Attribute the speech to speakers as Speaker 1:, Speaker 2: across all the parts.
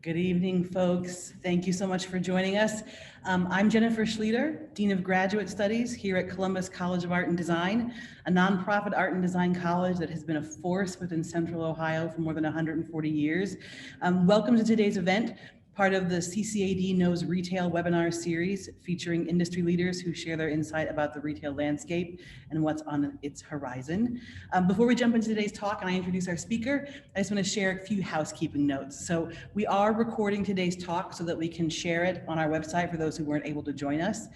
Speaker 1: Good evening, folks. Thank you so much for joining us. I'm Jennifer Schlueter, Dean of Graduate Studies here at Columbus College of Art and Design, a nonprofit art and design college that has been a force within Central Ohio for more than 140 years. Welcome to today's event, part of the CCAD Knows Retail webinar series featuring industry leaders who share their insight about the retail landscape and what's on its horizon. Before we jump into today's talk and I introduce our speaker, I just want to share a few housekeeping notes. So we are recording today's talk so that we can share it on our website for those who weren't able to join us.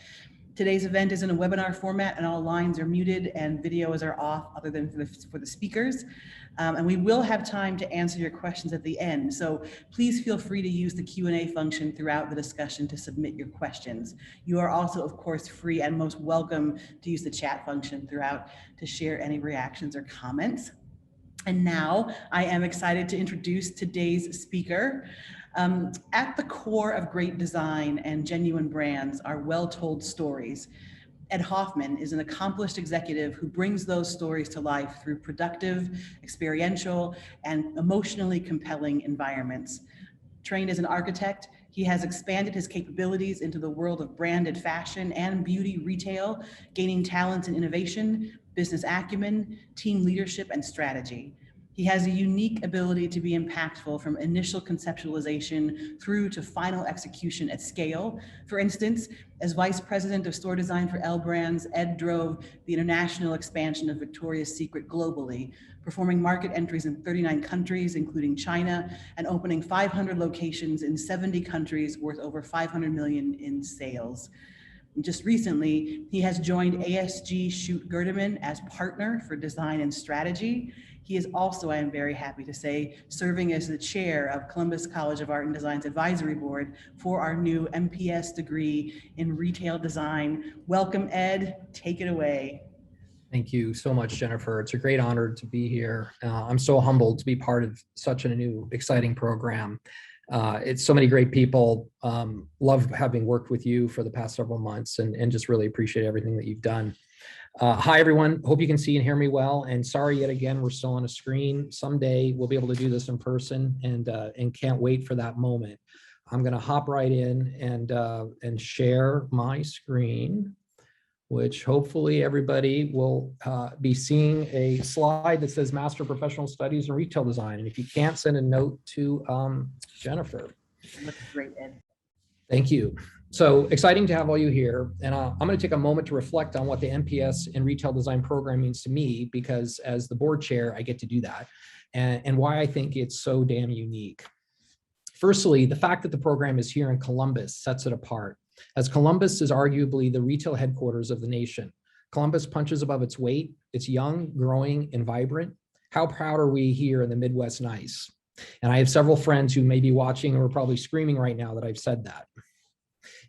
Speaker 1: Today's event is in a webinar format and all lines are muted and videos are off other than for the speakers. And we will have time to answer your questions at the end. So please feel free to use the Q&A function throughout the discussion to submit your questions. You are also, of course, free and most welcome to use the chat function throughout to share any reactions or comments. And now I am excited to introduce today's speaker. At the core of great design and genuine brands are well-told stories. Ed Hofmann is an accomplished executive who brings those stories to life through productive, experiential, and emotionally compelling environments. Trained as an architect, he has expanded his capabilities into the world of branded fashion and beauty retail, gaining talents in innovation, business acumen, team leadership, and strategy. He has a unique ability to be impactful from initial conceptualization through to final execution at scale. For instance, as Vice President of Store Design for L Brands, Ed drove the international expansion of Victoria's Secret globally, performing market entries in 39 countries, including China, and opening 500 locations in 70 countries worth over 500 million in sales. Just recently, he has joined ASG Chute Gerdeman as partner for design and strategy. He is also, I am very happy to say, serving as the chair of Columbus College of Art and Design's advisory board for our new MPS degree in retail design. Welcome, Ed. Take it away.
Speaker 2: Thank you so much, Jennifer. It's a great honor to be here. I'm so humbled to be part of such a new, exciting program. It's so many great people. Love having worked with you for the past several months and just really appreciate everything that you've done. Hi, everyone. Hope you can see and hear me well. And sorry yet again, we're still on a screen. Someday we'll be able to do this in person and can't wait for that moment. I'm going to hop right in and share my screen, which hopefully everybody will be seeing a slide that says Master of Professional Studies in Retail Design. And if you can't, send a note to Jennifer.
Speaker 1: Looks great, Ed.
Speaker 2: Thank you. So exciting to have all you here. And I'm going to take a moment to reflect on what the MPS in Retail Design program means to me, because as the board chair, I get to do that, and why I think it's so damn unique. Firstly, the fact that the program is here in Columbus sets it apart, as Columbus is arguably the retail headquarters of the nation. Columbus punches above its weight. It's young, growing, and vibrant. How proud are we here in the Midwest Nice? And I have several friends who may be watching or are probably screaming right now that I've said that.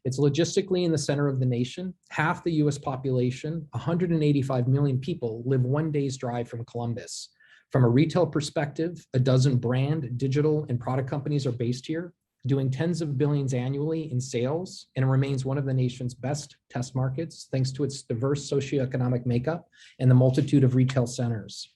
Speaker 2: It's logistically in the center of the nation. Half the US population, 185 million people, live one day's drive from Columbus. From a retail perspective, a dozen brand, digital, and product companies are based here, doing tens of billions annually in sales, and it remains one of the nation's best test markets thanks to its diverse socioeconomic makeup and the multitude of retail centers.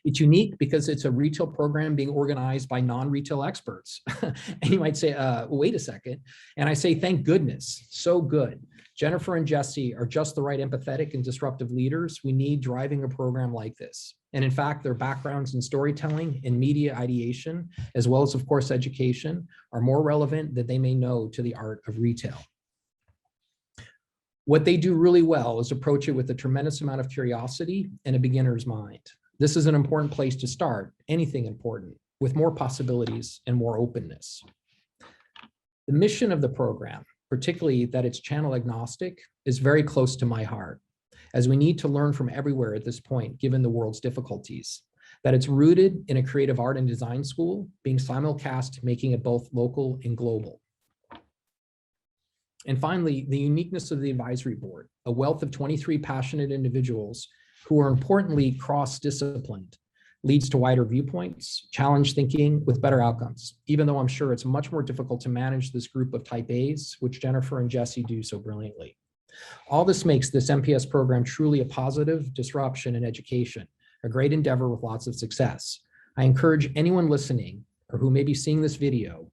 Speaker 2: It's unique because it's a retail program being organized by non-retail experts. And you might say, wait a second. And I say, thank goodness, so good. Jennifer and Jesse are just the right empathetic and disruptive leaders we need driving a program like this. And in fact, their backgrounds in storytelling and media ideation, as well as, of course, education, are more relevant than they may know to the art of retail. What they do really well is approach it with a tremendous amount of curiosity and a beginner's mind. This is an important place to start, anything important, with more possibilities and more openness. The mission of the program, particularly that it's channel agnostic, is very close to my heart, as we need to learn from everywhere at this point, given the world's difficulties. That it's rooted in a creative art and design school, being simulcast, making it both local and global. And finally, the uniqueness of the advisory board, a wealth of 23 passionate individuals who are importantly cross-disciplined, leads to wider viewpoints, challenge thinking with better outcomes, even though I'm sure it's much more difficult to manage this group of type A's, which Jennifer and Jesse do so brilliantly. All this makes this MPS program truly a positive disruption in education, a great endeavor with lots of success. I encourage anyone listening or who may be seeing this video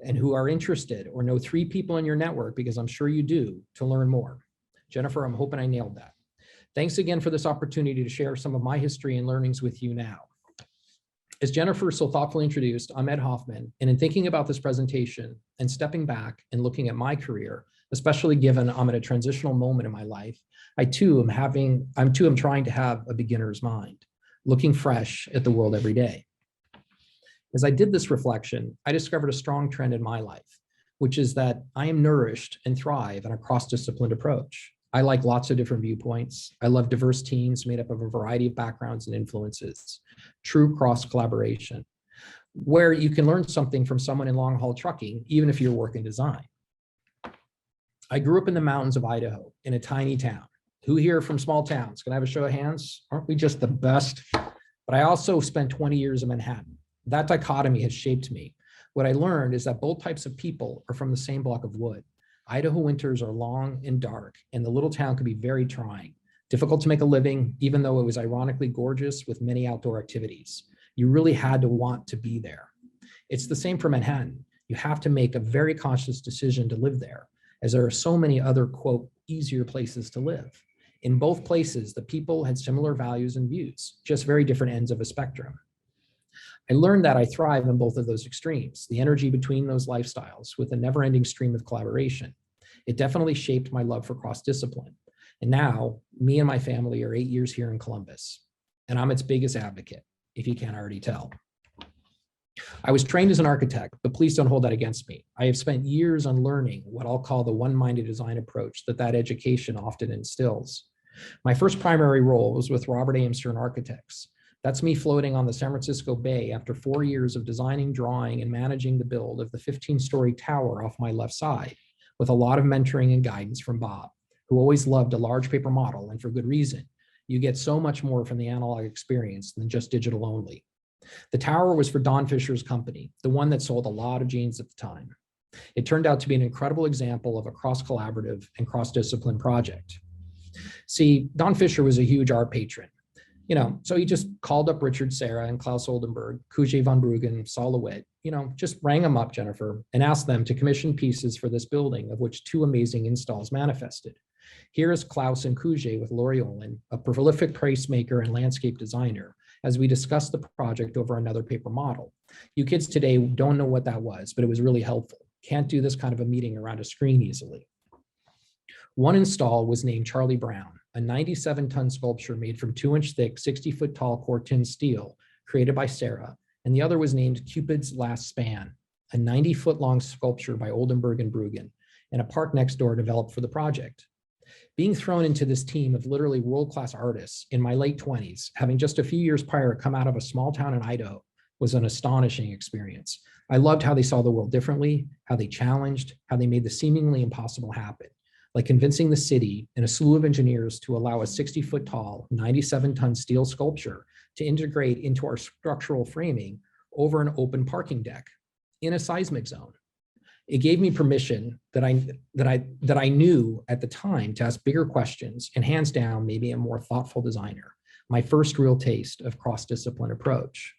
Speaker 2: and who are interested or know 3 people in your network, because I'm sure you do, to learn more. Jennifer, I'm hoping I nailed that. Thanks again for this opportunity to share some of my history and learnings with you now. As Jennifer so thoughtfully introduced, I'm Ed Hofmann, and in thinking about this presentation and stepping back and looking at my career, especially given I'm at a transitional moment in my life, I'm trying to have a beginner's mind, looking fresh at the world every day. As I did this reflection, I discovered a strong trend in my life, which is that I am nourished and thrive in a cross-disciplined approach. I like lots of different viewpoints. I love diverse teams made up of a variety of backgrounds and influences, true cross-collaboration, where you can learn something from someone in long-haul trucking, even if you're working design. I grew up in the mountains of Idaho in a tiny town. Who here from small towns? Can I have a show of hands? Aren't we just the best? But I also spent 20 years in Manhattan. That dichotomy has shaped me. What I learned is that both types of people are from the same block of wood. Idaho winters are long and dark, and the little town can be very trying, difficult to make a living, even though it was ironically gorgeous with many outdoor activities. You really had to want to be there. It's the same for Manhattan. You have to make a very conscious decision to live there, as there are so many other, quote, easier places to live. In both places, the people had similar values and views, just very different ends of a spectrum. I learned that I thrive in both of those extremes, the energy between those lifestyles with a never-ending stream of collaboration. It definitely shaped my love for cross-discipline. And now, me and my family are 8 years here in Columbus, and I'm its biggest advocate, if you can't already tell. I was trained as an architect, but please don't hold that against me. I have spent years on learning what I'll call the one-minded design approach that education often instills. My first primary role was with Robert A. Stern Architects. That's me floating on the San Francisco Bay after 4 years of designing, drawing, and managing the build of the 15-story tower off my left side, with a lot of mentoring and guidance from Bob, who always loved a large paper model, and for good reason. You get so much more from the analog experience than just digital only. The tower was for Don Fisher's company, the one that sold a lot of jeans at the time. It turned out to be an incredible example of a cross-collaborative and cross-discipline project. See, Don Fisher was a huge art patron. So he just called up Richard Serra and Klaus Oldenburg, Cujet von Bruggen, Sol LeWitt, just rang them up, Jennifer, and asked them to commission pieces for this building, of which 2 amazing installs manifested. Here is Klaus and Cujet with Lori Olin, a prolific placemaker and landscape designer, as we discussed the project over another paper model. You kids today don't know what that was, but it was really helpful. Can't do this kind of a meeting around a screen easily. One install was named Charlie Brown, a 97-ton sculpture made from 2-inch thick, 60-foot tall Corten steel created by Sarah, and the other was named Cupid's Last Span, a 90-foot-long sculpture by Oldenburg and Bruggen, and a park next door developed for the project. Being thrown into this team of literally world-class artists in my late 20s, having just a few years prior come out of a small town in Idaho, was an astonishing experience. I loved how they saw the world differently, how they challenged, how they made the seemingly impossible happen, like convincing the city and a slew of engineers to allow a 60-foot tall, 97-ton steel sculpture to integrate into our structural framing over an open parking deck in a seismic zone. It gave me permission that I knew at the time to ask bigger questions and hands down, maybe a more thoughtful designer. My first real taste of cross-discipline approach.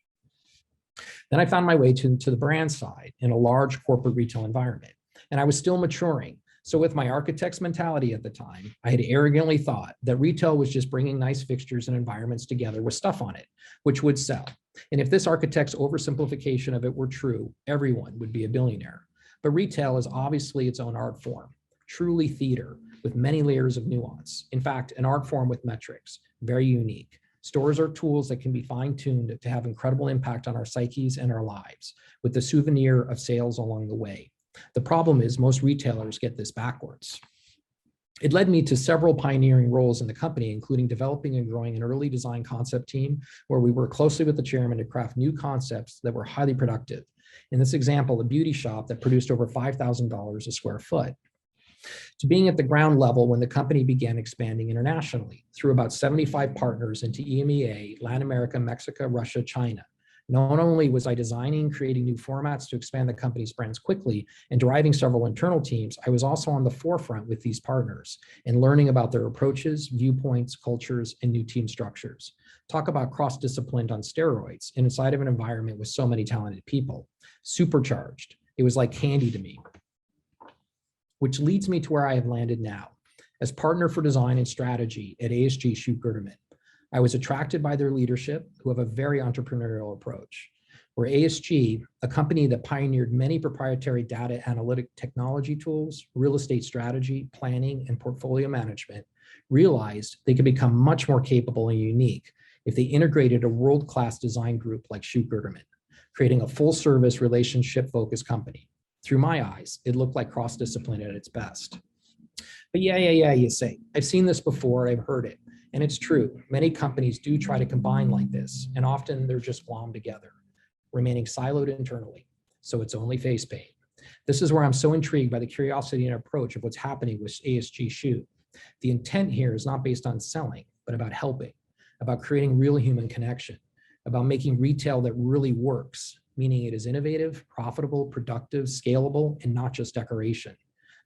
Speaker 2: Then I found my way to the brand side in a large corporate retail environment, and I was still maturing. So with my architect's mentality at the time, I had arrogantly thought that retail was just bringing nice fixtures and environments together with stuff on it, which would sell. And if this architect's oversimplification of it were true, everyone would be a billionaire. But retail is obviously its own art form, truly theater with many layers of nuance. In fact, an art form with metrics, very unique. Stores are tools that can be fine-tuned to have incredible impact on our psyches and our lives, with the souvenir of sales along the way. The problem is most retailers get this backwards. It led me to several pioneering roles in the company, including developing and growing an early design concept team where we worked closely with the chairman to craft new concepts that were highly productive. In this example, a beauty shop that produced over $5,000 a square foot. To being at the ground level when the company began expanding internationally through about 75 partners into EMEA, Latin America, Mexico, Russia, China. Not only was I designing, creating new formats to expand the company's brands quickly and driving several internal teams, I was also on the forefront with these partners and learning about their approaches, viewpoints, cultures, and new team structures. Talk about cross-disciplined on steroids inside of an environment with so many talented people. supercharged. It was like candy to me, which leads me to where I have landed now. As partner for design and strategy at ASG Chute Gerdeman, I was attracted by their leadership, who have a very entrepreneurial approach. Where ASG, a company that pioneered many proprietary data analytic technology tools, real estate strategy, planning, and portfolio management, realized they could become much more capable and unique if they integrated a world-class design group like Chute Gerdeman, creating a full-service relationship-focused company. Through my eyes, it looked like cross-discipline at its best. But yeah, you say, I've seen this before, I've heard it, and it's true. Many companies do try to combine like this, and often they're just glommed together, remaining siloed internally, so it's only face paint. This is where I'm so intrigued by the curiosity and approach of what's happening with ASG Chute. The intent here is not based on selling, but about helping, about creating real human connection, about making retail that really works, meaning it is innovative, profitable, productive, scalable, and not just decoration.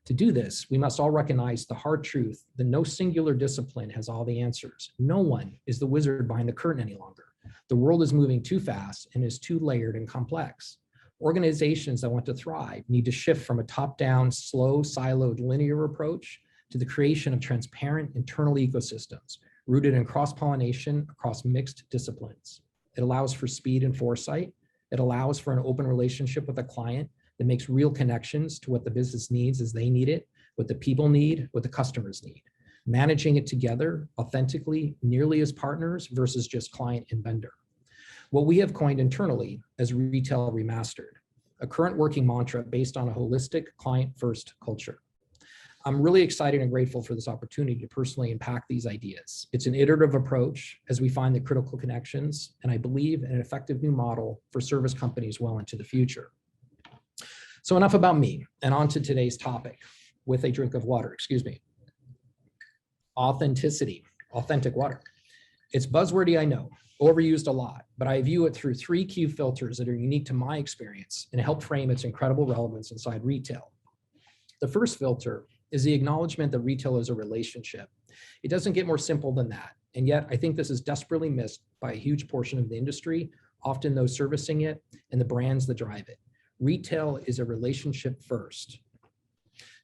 Speaker 2: To do this, we must all recognize the hard truth that no singular discipline has all the answers. No one is the wizard behind the curtain any longer. The world is moving too fast and is too layered and complex. Organizations that want to thrive need to shift from a top-down, slow, siloed, linear approach to the creation of transparent internal ecosystems rooted in cross-pollination across mixed disciplines. It allows for speed and foresight. It allows for an open relationship with a client that makes real connections to what the business needs as they need it, what the people need, what the customers need. Managing it together authentically, nearly as partners versus just client and vendor. What we have coined internally as Retail Remastered, a current working mantra based on a holistic client-first culture. I'm really excited and grateful for this opportunity to personally impact these ideas. It's an iterative approach as we find the critical connections, and I believe in an effective new model for service companies well into the future. So enough about me, and on to today's topic, with a drink of water, excuse me. Authenticity, authentic water. It's buzzwordy, I know, overused a lot, but I view it through 3 key filters that are unique to my experience and help frame its incredible relevance inside retail. The first filter is the acknowledgement that retail is a relationship. It doesn't get more simple than that, and yet I think this is desperately missed by a huge portion of the industry, often those servicing it, and the brands that drive it. Retail is a relationship first.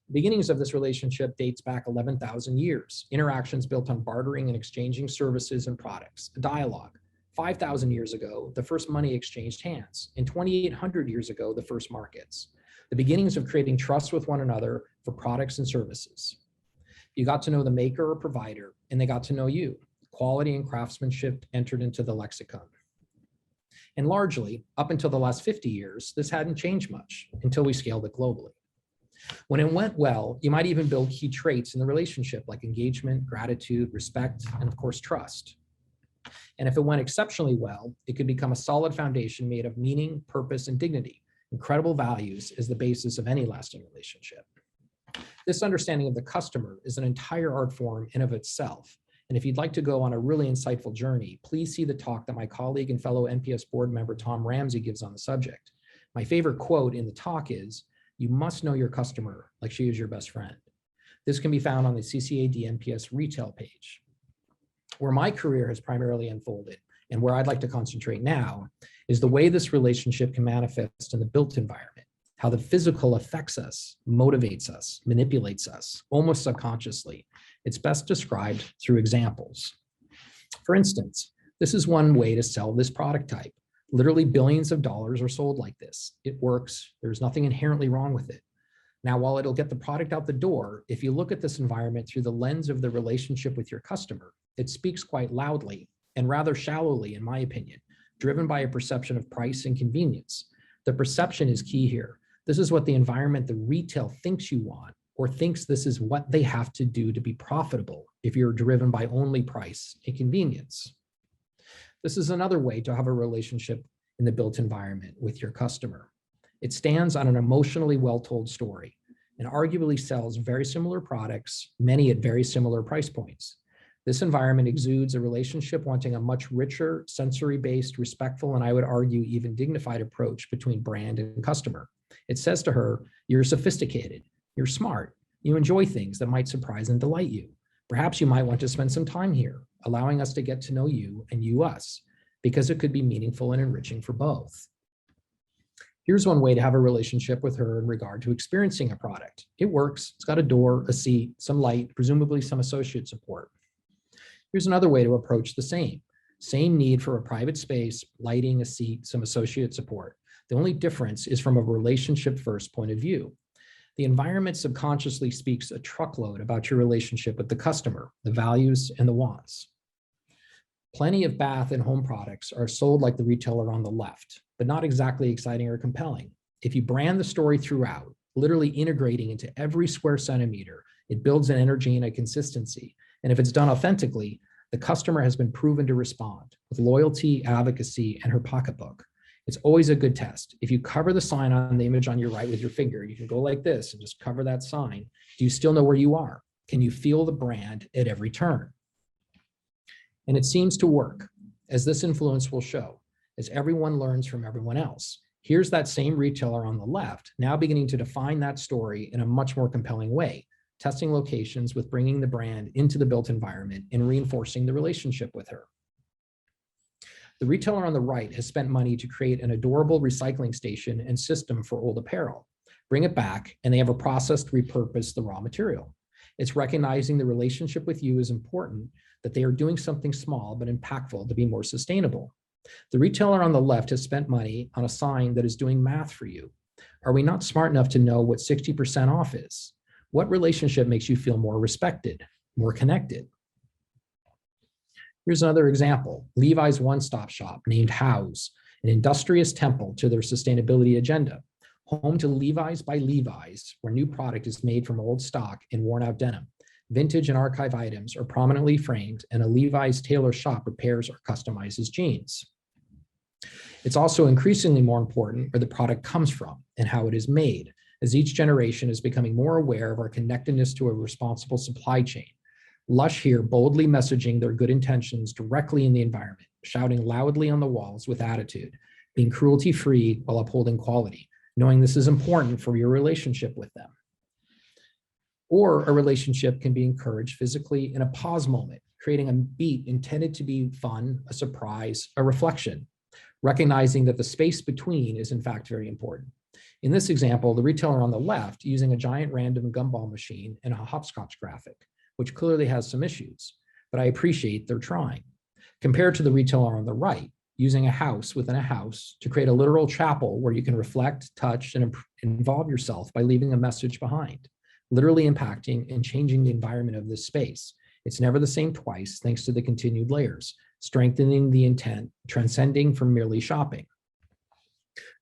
Speaker 2: The beginnings of this relationship dates back 11,000 years. Interactions built on bartering and exchanging services and products, a dialogue. 5,000 years ago, the first money exchanged hands. And 2,800 years ago, the first markets. The beginnings of creating trust with one another for products and services. You got to know the maker or provider, and they got to know you. Quality and craftsmanship entered into the lexicon. And largely, up until the last 50 years, this hadn't changed much until we scaled it globally. When it went well, you might even build key traits in the relationship like engagement, gratitude, respect, and of course, trust. And if it went exceptionally well, it could become a solid foundation made of meaning, purpose, and dignity. Incredible values is the basis of any lasting relationship. This understanding of the customer is an entire art form in of itself. And if you'd like to go on a really insightful journey, please see the talk that my colleague and fellow NPS board member Tom Ramsey gives on the subject. My favorite quote in the talk is, "You must know your customer like she is your best friend." This can be found on the CCAD NPS retail page. Where my career has primarily unfolded and where I'd like to concentrate now is the way this relationship can manifest in the built environment, how the physical affects us, motivates us, manipulates us, almost subconsciously. It's best described through examples. For instance, this is one way to sell this product type. Literally billions of dollars are sold like this. It works. There's nothing inherently wrong with it. Now, while it'll get the product out the door, if you look at this environment through the lens of the relationship with your customer, it speaks quite loudly and rather shallowly, in my opinion, driven by a perception of price and convenience. The perception is key here. This is what the environment the retail thinks you want, or thinks this is what they have to do to be profitable if you're driven by only price and convenience. This is another way to have a relationship in the built environment with your customer. It stands on an emotionally well-told story and arguably sells very similar products, many at very similar price points. This environment exudes a relationship wanting a much richer, sensory-based, respectful, and I would argue even dignified approach between brand and customer. It says to her, you're sophisticated, you're smart, you enjoy things that might surprise and delight you. Perhaps you might want to spend some time here, allowing us to get to know you and you us, because it could be meaningful and enriching for both. Here's one way to have a relationship with her in regard to experiencing a product. It works. It's got a door, a seat, some light, presumably some associate support. Here's another way to approach the same need for a private space, lighting, a seat, some associate support. The only difference is from a relationship first point of view. The environment subconsciously speaks a truckload about your relationship with the customer, the values and the wants. Plenty of bath and home products are sold like the retailer on the left, but not exactly exciting or compelling. If you brand the story throughout, literally integrating into every square centimeter, it builds an energy and a consistency. And if it's done authentically, the customer has been proven to respond with loyalty, advocacy, and her pocketbook. It's always a good test. If you cover the sign on the image on your right with your finger, you can go like this and just cover that sign. Do you still know where you are? Can you feel the brand at every turn? And it seems to work, as this influence will show, as everyone learns from everyone else. Here's that same retailer on the left, now beginning to define that story in a much more compelling way, testing locations with bringing the brand into the built environment and reinforcing the relationship with her. The retailer on the right has spent money to create an adorable recycling station and system for old apparel. Bring it back, and they have a process to repurpose the raw material. It's recognizing the relationship with you is important, that they are doing something small but impactful to be more sustainable. The retailer on the left has spent money on a sign that is doing math for you. Are we not smart enough to know what 60% off is? What relationship makes you feel more respected, more connected? Here's another example. Levi's one-stop shop named House, an industrious temple to their sustainability agenda. Home to Levi's by Levi's, where new product is made from old stock and worn out denim. Vintage and archive items are prominently framed, and a Levi's tailor shop repairs or customizes jeans. It's also increasingly more important where the product comes from and how it is made, as each generation is becoming more aware of our connectedness to a responsible supply chain. Lush here boldly messaging their good intentions directly in the environment, shouting loudly on the walls with attitude, being cruelty-free while upholding quality, knowing this is important for your relationship with them. Or a relationship can be encouraged physically in a pause moment, creating a beat intended to be fun, a surprise, a reflection, recognizing that the space between is in fact very important. In this example, the retailer on the left using a giant random gumball machine and a hopscotch graphic, which clearly has some issues, but I appreciate they're trying. Compared to the retailer on the right, using a house within a house to create a literal chapel where you can reflect, touch, and involve yourself by leaving a message behind, literally impacting and changing the environment of this space. It's never the same twice, thanks to the continued layers, strengthening the intent, transcending from merely shopping.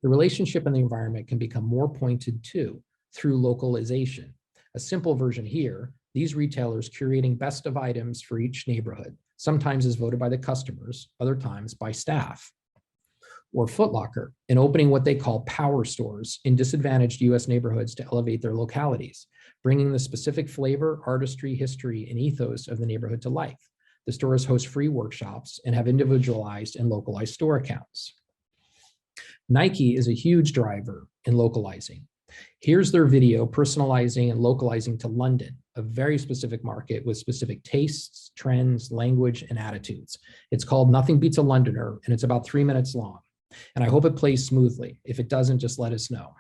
Speaker 2: The relationship and the environment can become more pointed too through localization. A simple version here, these retailers curating best of items for each neighborhood, sometimes is voted by the customers, other times by staff. Or Foot Locker, in opening what they call power stores in disadvantaged US neighborhoods to elevate their localities, bringing the specific flavor, artistry, history, and ethos of the neighborhood to life. The stores host free workshops and have individualized and localized store accounts. Nike is a huge driver in localizing. Here's their video personalizing and localizing to London, a very specific market with specific tastes, trends, language, and attitudes. It's called Nothing Beats a Londoner, and it's about 3 minutes long. And I hope it plays smoothly. If it doesn't, just let us know.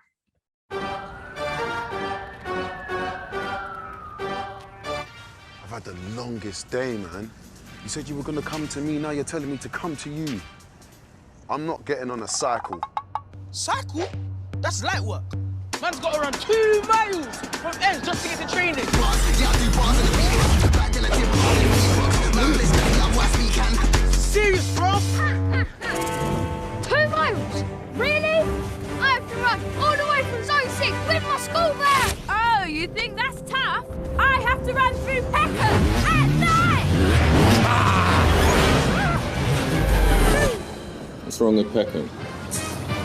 Speaker 3: I've had the longest day, man. You said you were gonna come to me, now you're telling me to come to you. I'm not getting on a cycle.
Speaker 4: Cycle? That's light work. Man's got to run 2 miles from ends just to get to training. Serious, bro?
Speaker 5: 2 miles? Really? I have to run all the way from Zone 6 with my school bag. Oh, you think that's tough? I have to run through Peckham at night.
Speaker 6: What's wrong with Peckham?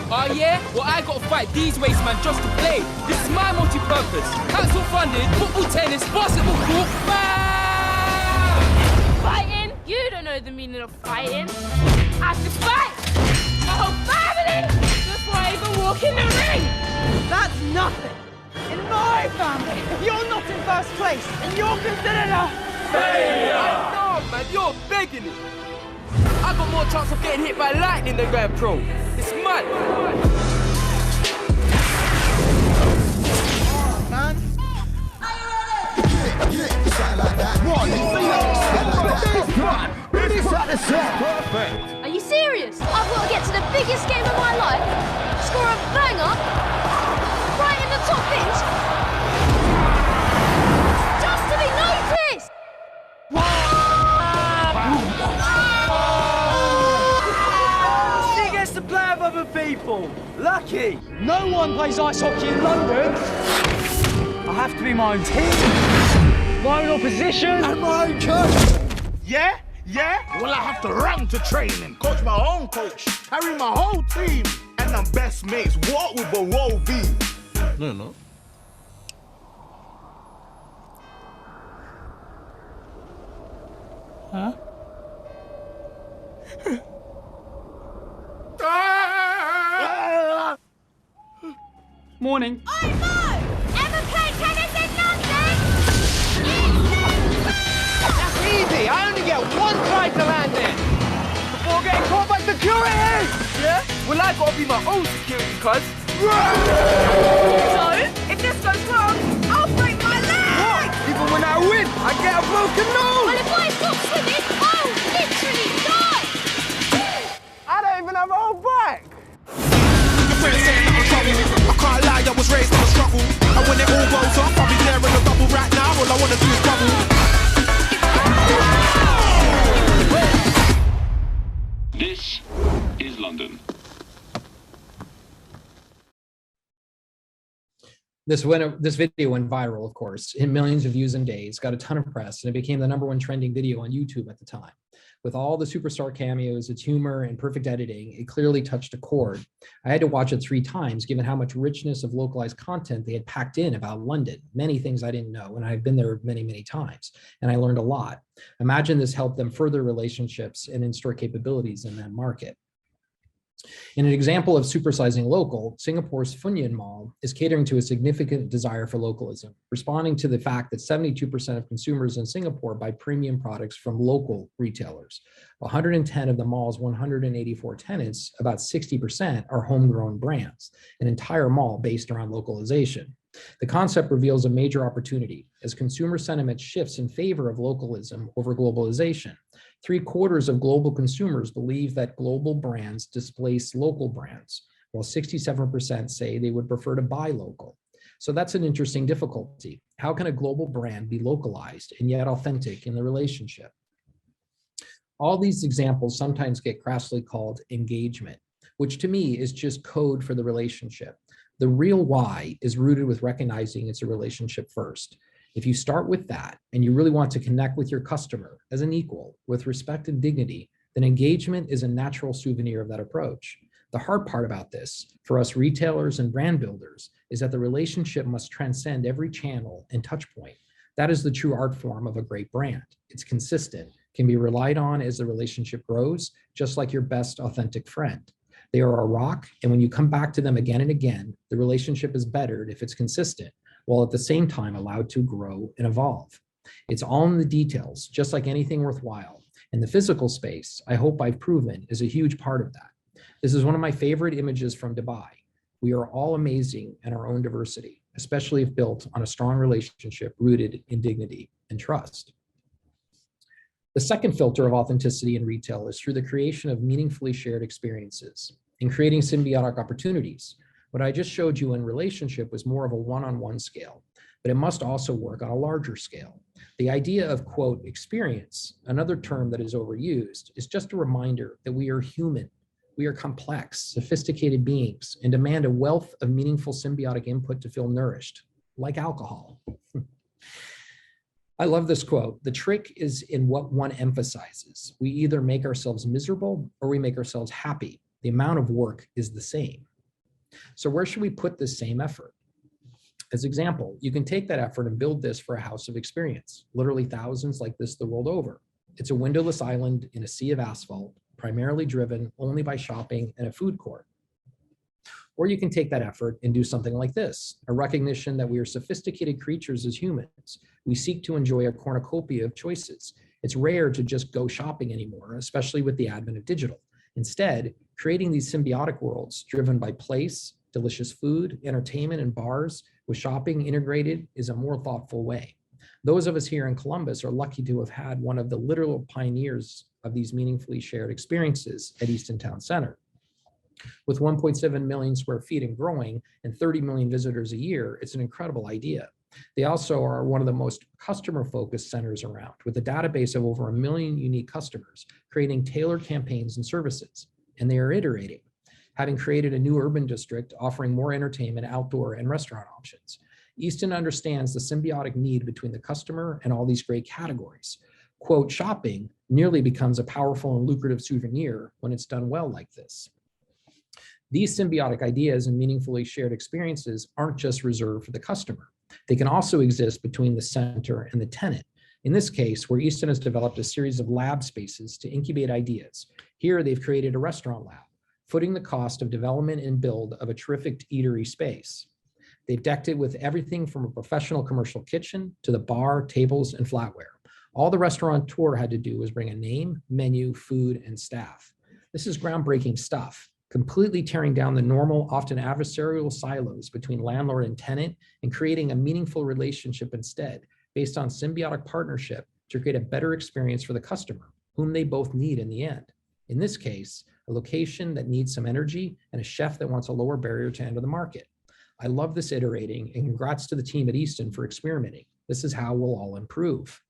Speaker 7: Oh yeah? Well, I gotta fight these waste man just to play. This is my multi-purpose. Council funded, football, tennis, basketball court.
Speaker 5: Fighting? You don't know the meaning of fighting. I have to fight my whole family before I even walk in the ring.
Speaker 4: That's nothing. In my family, if you're not in first place, then you're considered a failure. No, man, you're begging it. I got more chance of getting hit by lightning than going pro. It's mad.
Speaker 5: Are you serious? I've got to get to the biggest game of my life, score a banger, right in the top bench, just to be noticed!
Speaker 4: She gets to play with other people. Lucky. No one plays ice hockey in London. I have to be my own team, my own opposition, and my own coach.
Speaker 6: Yeah? Well, I have to run to training, coach my own coach, carry my whole team, and I'm best mates. What with a roll V? No.
Speaker 4: Huh? Morning.
Speaker 5: Oh no! Ever played tennis in London?
Speaker 4: That's easy. I only get one try to land it. Before getting caught by security.
Speaker 7: Yeah? Well, I gotta be my own security, cuz.
Speaker 5: So, if this goes wrong, I'll break my leg!
Speaker 4: Even when I win, I get a broken nose.
Speaker 5: Well, if I stop swimming, I'll literally die!
Speaker 4: I don't even have a whole back.
Speaker 6: I can't lie, I was raised on a struggle. And when it all goes off, I'll be there in a bubble right now. All I wanna do is bubble.
Speaker 8: This is London.
Speaker 2: This video went viral, of course, in millions of views in days, got a ton of press, and it became the #1 trending video on YouTube at the time. With all the superstar cameos, its humor, and perfect editing, it clearly touched a chord. I had to watch it 3 times, given how much richness of localized content they had packed in about London. Many things I didn't know, and I've been there many, many times, and I learned a lot. Imagine this helped them further relationships and in-store capabilities in that market. In an example of supersizing local, Singapore's Funyan Mall is catering to a significant desire for localism, responding to the fact that 72% of consumers in Singapore buy premium products from local retailers. 110 of the mall's 184 tenants, about 60%, are homegrown brands, an entire mall based around localization. The concept reveals a major opportunity as consumer sentiment shifts in favor of localism over globalization. 3/4 of global consumers believe that global brands displace local brands, while 67% say they would prefer to buy local. So that's an interesting difficulty. How can a global brand be localized and yet authentic in the relationship? All these examples sometimes get crassly called engagement, which to me is just code for the relationship. The real why is rooted with recognizing it's a relationship first. If you start with that and you really want to connect with your customer as an equal with respect and dignity, then engagement is a natural souvenir of that approach. The hard part about this for us retailers and brand builders is that the relationship must transcend every channel and touch point. That is the true art form of a great brand. It's consistent, can be relied on as the relationship grows, just like your best authentic friend. They are a rock, and when you come back to them again and again, the relationship is bettered if it's consistent, while at the same time allowed to grow and evolve. It's all in the details, just like anything worthwhile. And the physical space, I hope I've proven, is a huge part of that. This is one of my favorite images from Dubai. We are all amazing in our own diversity, especially if built on a strong relationship rooted in dignity and trust. The second filter of authenticity in retail is through the creation of meaningfully shared experiences and creating symbiotic opportunities. What I just showed you in relationship was more of a one-on-one scale, but it must also work on a larger scale. The idea of, quote, experience, another term that is overused, is just a reminder that we are human. We are complex, sophisticated beings and demand a wealth of meaningful symbiotic input to feel nourished, like alcohol. I love this quote. The trick is in what one emphasizes. We either make ourselves miserable or we make ourselves happy. The amount of work is the same. So where should we put this same effort? As example, you can take that effort and build this for a house of experience, literally thousands like this the world over. It's a windowless island in a sea of asphalt, primarily driven only by shopping and a food court. Or you can take that effort and do something like this, a recognition that we are sophisticated creatures as humans. We seek to enjoy a cornucopia of choices. It's rare to just go shopping anymore, especially with the advent of digital. Instead, creating these symbiotic worlds driven by place, delicious food, entertainment, and bars with shopping integrated is a more thoughtful way. Those of us here in Columbus are lucky to have had one of the literal pioneers of these meaningfully shared experiences at Easton Town Center. With 1.7 million square feet and growing and 30 million visitors a year, it's an incredible idea. They also are one of the most customer-focused centers around, with a database of over 1 million unique customers, creating tailored campaigns and services. And they are iterating, having created a new urban district offering more entertainment, outdoor, and restaurant options. Easton understands the symbiotic need between the customer and all these great categories. Quote, shopping nearly becomes a powerful and lucrative souvenir when it's done well like this. These symbiotic ideas and meaningfully shared experiences aren't just reserved for the customer. They can also exist between the center and the tenant. In this case, where Easton has developed a series of lab spaces to incubate ideas. Here, they've created a restaurant lab, footing the cost of development and build of a terrific eatery space. They've decked it with everything from a professional commercial kitchen to the bar, tables, and flatware. All the restaurateur had to do was bring a name, menu, food, and staff. This is groundbreaking stuff, completely tearing down the normal, often adversarial silos between landlord and tenant and creating a meaningful relationship instead, based on symbiotic partnership to create a better experience for the customer, whom they both need in the end. In this case, a location that needs some energy and a chef that wants a lower barrier to enter the market. I love this iterating, and congrats to the team at Easton for experimenting. This is how we'll all improve.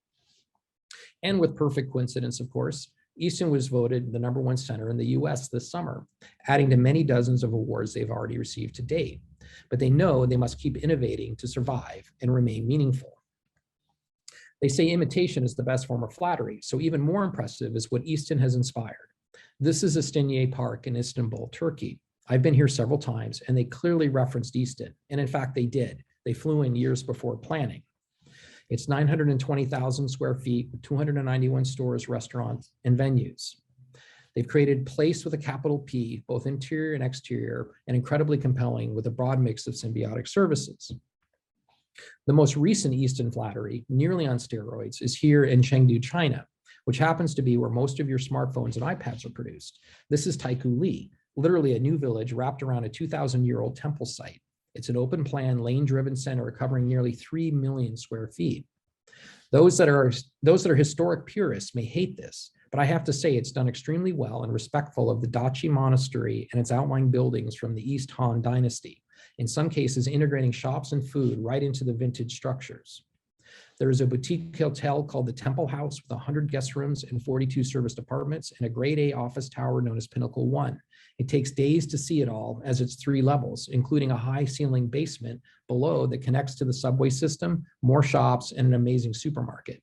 Speaker 2: And with perfect coincidence, of course, Easton was voted the #1 center in the US this summer, adding to many dozens of awards they've already received to date. But they know they must keep innovating to survive and remain meaningful. They say imitation is the best form of flattery, so even more impressive is what Easton has inspired. This is Istinye Park in Istanbul, Turkey. I've been here several times, and they clearly referenced Easton, and in fact, they did. They flew in years before planning. It's 920,000 square feet, with 291 stores, restaurants, and venues. They've created place with a capital P, both interior and exterior, and incredibly compelling with a broad mix of symbiotic services. The most recent Easton flattery, nearly on steroids, is here in Chengdu, China, which happens to be where most of your smartphones and iPads are produced. This is Taiku Li, literally a new village wrapped around a 2,000-year-old temple site. It's an open plan, lane-driven center covering nearly 3 million square feet. Those that are historic purists may hate this, but I have to say it's done extremely well and respectful of the Dachi Monastery and its outlying buildings from the East Han Dynasty, in some cases integrating shops and food right into the vintage structures. There is a boutique hotel called the Temple House with 100 guest rooms and 42 serviced apartments and a grade A office tower known as Pinnacle One. It takes days to see it all as it's 3 levels, including a high ceiling basement below that connects to the subway system, more shops, and an amazing supermarket.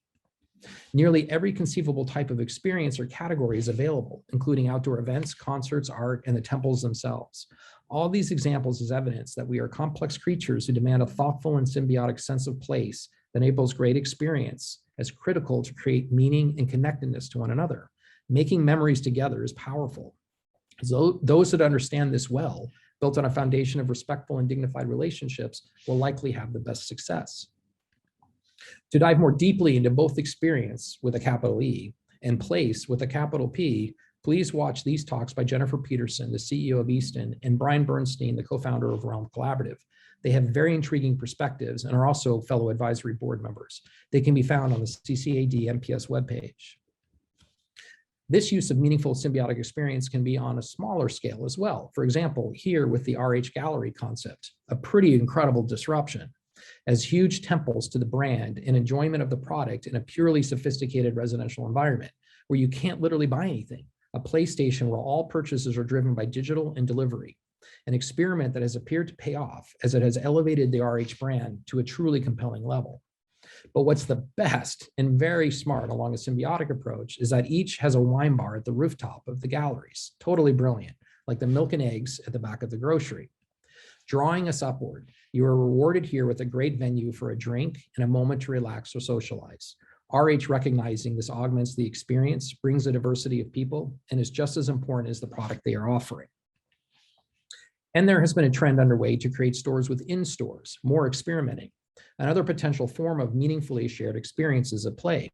Speaker 2: Nearly every conceivable type of experience or category is available, including outdoor events, concerts, art, and the temples themselves. All these examples is evidence that we are complex creatures who demand a thoughtful and symbiotic sense of place that enables great experience as critical to create meaning and connectedness to one another. Making memories together is powerful. So those that understand this well, built on a foundation of respectful and dignified relationships, will likely have the best success. To dive more deeply into both experience with a capital E and place with a capital P, please watch these talks by Jennifer Peterson, the CEO of Easton, and Brian Bernstein, the co-founder of Realm Collaborative. They have very intriguing perspectives and are also fellow advisory board members. They can be found on the CCAD MPS webpage. This use of meaningful symbiotic experience can be on a smaller scale as well. For example, here with the RH Gallery concept, a pretty incredible disruption as huge temples to the brand and enjoyment of the product in a purely sophisticated residential environment where you can't literally buy anything. A PlayStation where all purchases are driven by digital and delivery. An experiment that has appeared to pay off as it has elevated the RH brand to a truly compelling level. But what's the best and very smart along a symbiotic approach is that each has a wine bar at the rooftop of the galleries. Totally brilliant, like the milk and eggs at the back of the grocery. Drawing us upward, you are rewarded here with a great venue for a drink and a moment to relax or socialize. RH recognizing this augments the experience, brings a diversity of people, and is just as important as the product they are offering. And there has been a trend underway to create stores within stores, more experimenting. Another potential form of meaningfully shared experiences at play.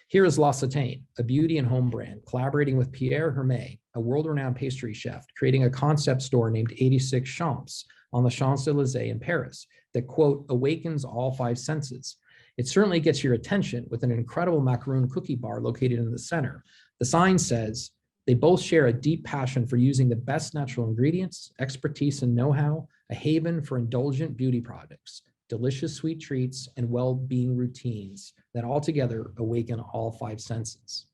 Speaker 2: Here is La Satane, a beauty and home brand, collaborating with Pierre Hermé, a world-renowned pastry chef, creating a concept store named 86 Champs on the Champs-Élysées in Paris that, quote, awakens all 5 senses. It certainly gets your attention with an incredible macaroon cookie bar located in the center. The sign says, they both share a deep passion for using the best natural ingredients, expertise and know-how, a haven for indulgent beauty products, delicious sweet treats, and well-being routines that altogether awaken all five senses.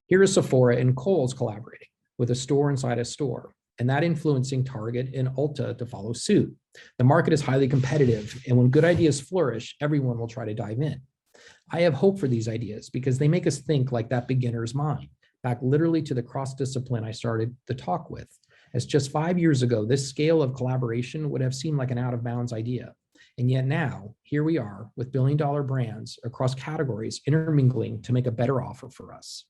Speaker 2: Here is Sephora and Kohl's collaborating with a store inside a store, and that influencing Target and Ulta to follow suit. The market is highly competitive, and when good ideas flourish, everyone will try to dive in. I have hope for these ideas because they make us think like that beginner's mind, back literally to the cross-discipline I started the talk with. As just 5 years ago, this scale of collaboration would have seemed like an out-of-bounds idea. And yet now, here we are with billion-dollar brands across categories intermingling to make a better offer for us.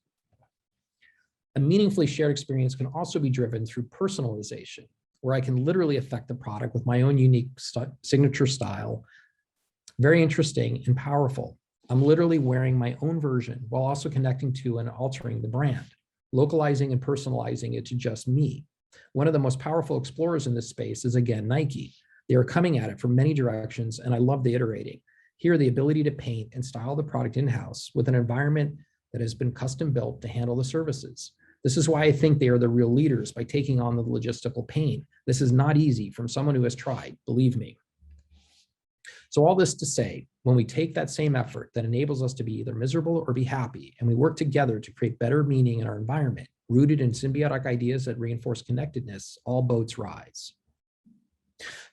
Speaker 2: A meaningfully shared experience can also be driven through personalization, where I can literally affect the product with my own unique signature style. Very interesting and powerful. I'm literally wearing my own version while also connecting to and altering the brand, localizing and personalizing it to just me. One of the most powerful explorers in this space is, again, Nike. They are coming at it from many directions, and I love the iterating. Here, the ability to paint and style the product in-house with an environment that has been custom built to handle the services. This is why I think they are the real leaders by taking on the logistical pain. This is not easy from someone who has tried, believe me. So all this to say, when we take that same effort that enables us to be either miserable or be happy, and we work together to create better meaning in our environment, rooted in symbiotic ideas that reinforce connectedness, all boats rise.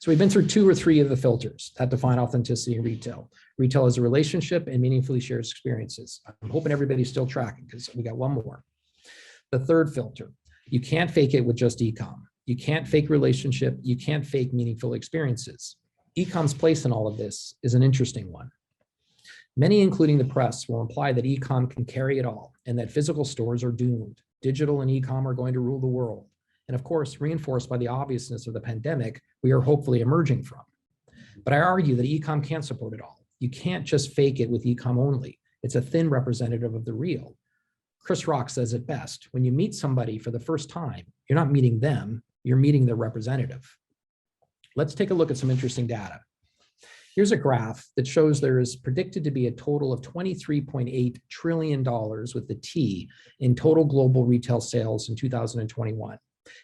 Speaker 2: So we've been through 2 or 3 of the filters that define authenticity in retail. Retail is a relationship and meaningfully shares experiences. I'm hoping everybody's still tracking because we got one more. The third filter, you can't fake it with just e-com. You can't fake relationship. You can't fake meaningful experiences. E-com's place in all of this is an interesting one. Many, including the press, will imply that e-com can carry it all and that physical stores are doomed. Digital and e-com are going to rule the world. And of course, reinforced by the obviousness of the pandemic, we are hopefully emerging from. But I argue that e-com can't support it all. You can't just fake it with e-com only. It's a thin representative of the real. Chris Rock says it best, when you meet somebody for the first time, you're not meeting them, you're meeting their representative. Let's take a look at some interesting data. Here's a graph that shows there is predicted to be a total of $23.8 trillion with the T in total global retail sales in 2021.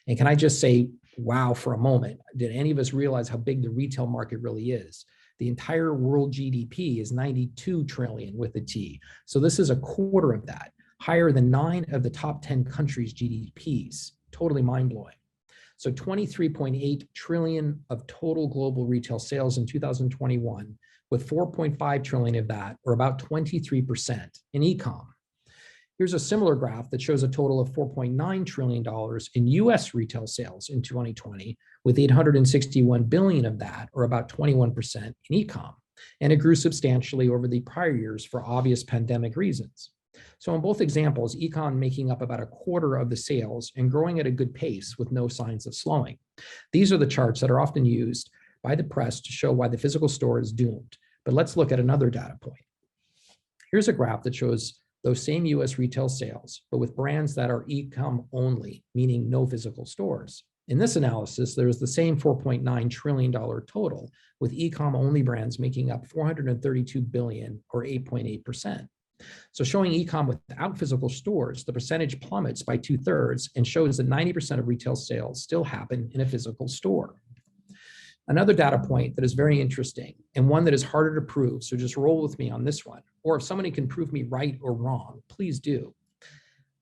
Speaker 2: And can I just say, wow, for a moment, did any of us realize how big the retail market really is? The entire world GDP is 92 trillion with the T. So this is a quarter of that, higher than 9 of the top 10 countries' GDPs. Totally mind-blowing. So 23.8 trillion of total global retail sales in 2021, with 4.5 trillion of that, or about 23% in e-com. Here's a similar graph that shows a total of $4.9 trillion in US retail sales in 2020, with 861 billion of that, or about 21% in e-com. And it grew substantially over the prior years for obvious pandemic reasons. So in both examples, e-com making up about a quarter of the sales and growing at a good pace with no signs of slowing. These are the charts that are often used by the press to show why the physical store is doomed. But let's look at another data point. Here's a graph that shows those same US retail sales, but with brands that are e-com only, meaning no physical stores. In this analysis, there is the same $4.9 trillion total, with e-com only brands making up 432 billion, or 8.8%. So showing e-com without physical stores, the percentage plummets by 2/3 and shows that 90% of retail sales still happen in a physical store. Another data point that is very interesting and one that is harder to prove, so just roll with me on this one. Or if somebody can prove me right or wrong, please do.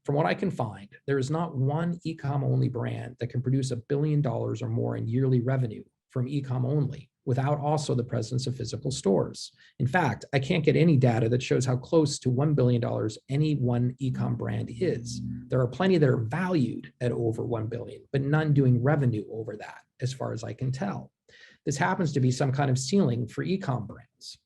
Speaker 2: From what I can find, there is not one e-com only brand that can produce $1 billion or more in yearly revenue from e-com only, without also the presence of physical stores. In fact, I can't get any data that shows how close to $1 billion any one e-com brand is. There are plenty that are valued at over 1 billion, but none doing revenue over that, as far as I can tell. This happens to be some kind of ceiling for e-com brands.